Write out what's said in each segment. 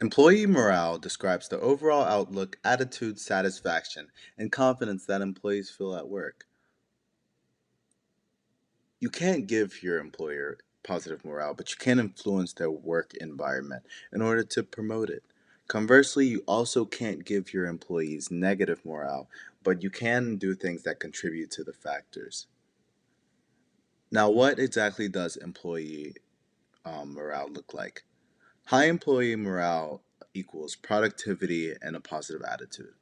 Employee morale describes the overall outlook, attitude, satisfaction, and confidence that employees feel at work. You can't give your employer positive morale, but you can influence their work environment in order to promote it. Conversely, you also can't give your employees negative morale, but you can do things that contribute to the factors. Now, what exactly does employee morale look like? High employee morale equals productivity and a positive attitude.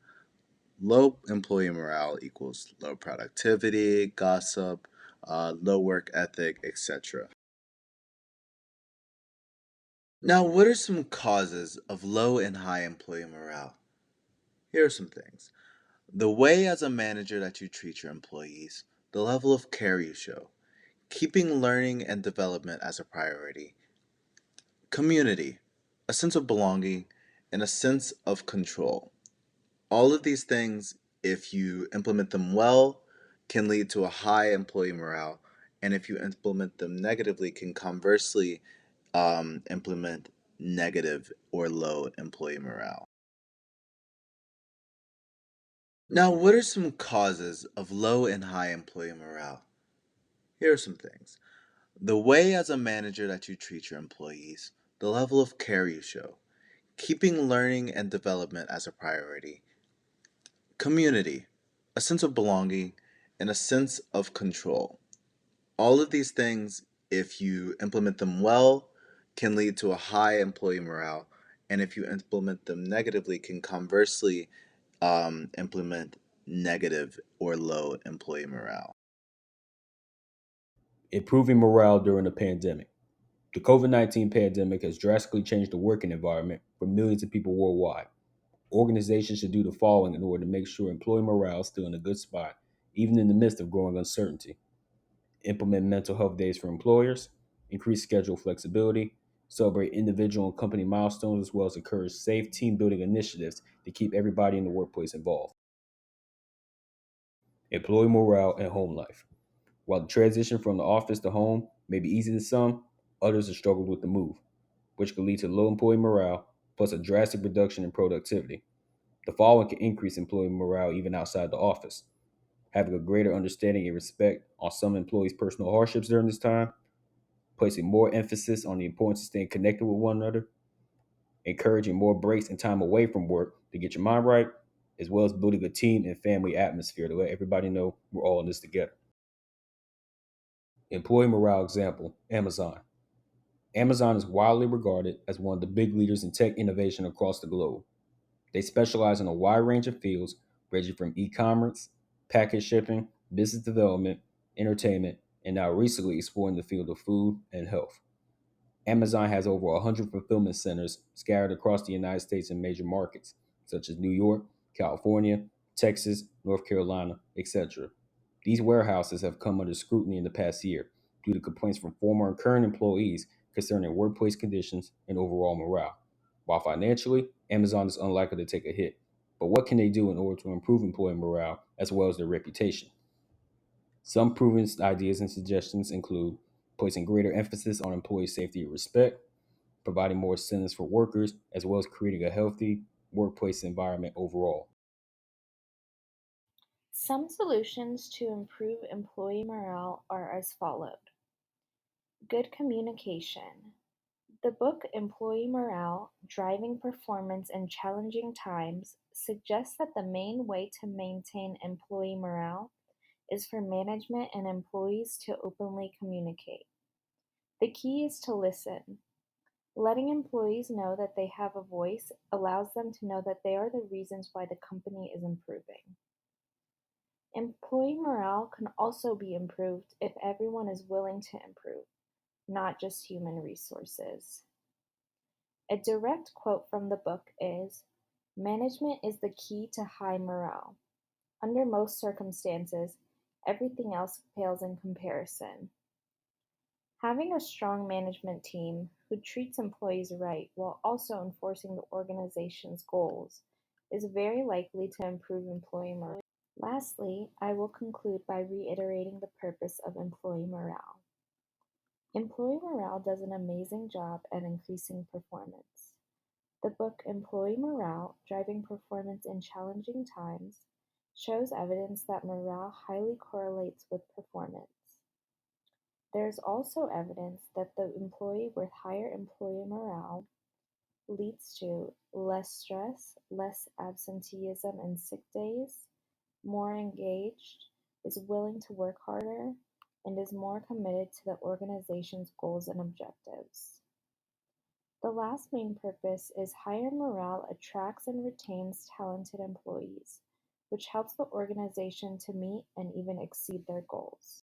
Low employee morale equals low productivity, gossip, low work ethic, etc. Now, what are some causes of low and high employee morale? Here are some things: the way as a manager that you treat your employees, the level of care you show, keeping learning and development as a priority, community, a sense of belonging, and a sense of control. All of these things, if you implement them well, can lead to a high employee morale, and if you implement them negatively, can conversely implement negative or low employee morale. Now, what are some causes of low and high employee morale? Here are some things: the way as a manager that you treat your employees, the level of care you show, keeping learning and development as a priority, community, a sense of belonging, and a sense of control. All of these things, if you implement them well, can lead to a high employee morale, and if you implement them negatively, can conversely implement negative or low employee morale. Improving morale during the pandemic. The COVID 19 pandemic has drastically changed the working environment for millions of people worldwide. Organizations should do the following in order to make sure employee morale is still in a good spot, even in the midst of growing uncertainty: implement mental health days for employers, increase schedule flexibility, celebrate individual and company milestones, as well as encourage safe team building initiatives to keep everybody in the workplace involved. Employee morale and home life. While the transition from the office to home may be easy to some, others have struggled with the move, which could lead to low employee morale plus a drastic reduction in productivity. The following can increase employee morale even outside the office: having a greater understanding and respect on some employees' personal hardships during this time, placing more emphasis on the importance of staying connected with one another, encouraging more breaks and time away from work to get your mind right, as well as building a team and family atmosphere to let everybody know we're all in this together. Employee morale example: Amazon. Amazon is widely regarded as one of the big leaders in tech innovation across the globe. They specialize in a wide range of fields, ranging from e commerce, package shipping, business development, entertainment, and now recently exploring the field of food and health. Amazon has over 100 fulfillment centers scattered across the United States in major markets, such as New York, California, Texas, North Carolina, etc. These warehouses have come under scrutiny in the past year due to complaints from former and current employees concerning workplace conditions and overall morale. While financially, Amazon is unlikely to take a hit. But what can they do in order to improve employee morale as well as their reputation? Some proven ideas and suggestions include placing greater emphasis on employee safety and respect, providing more incentives for workers, as well as creating a healthy workplace environment overall. Some solutions to improve employee morale are as followed. Good communication. The book Employee Morale: Driving Performance in Challenging Times suggests that the main way to maintain employee morale is for management and employees to openly communicate. The key is to listen. Letting employees know that they have a voice allows them to know that they are the reasons why the company is improving. Employee morale can also be improved if everyone is willing to improve, not just human resources. A direct quote from the book is: "Management is the key to high morale. Under most circumstances, everything else pales in comparison." Having a strong management team who treats employees right while also enforcing the organization's goals is very likely to improve employee morale. Lastly, I will conclude by reiterating the purpose of employee morale. Employee morale does an amazing job at increasing performance. The book Employee Morale: Driving Performance in Challenging Times shows evidence that morale highly correlates with performance. There is also evidence that the employee with higher employee morale leads to less stress, less absenteeism and sick days, more engaged, is willing to work harder, and is more committed to the organization's goals and objectives. The last main purpose is higher morale attracts and retains talented employees, which helps the organization to meet and even exceed their goals.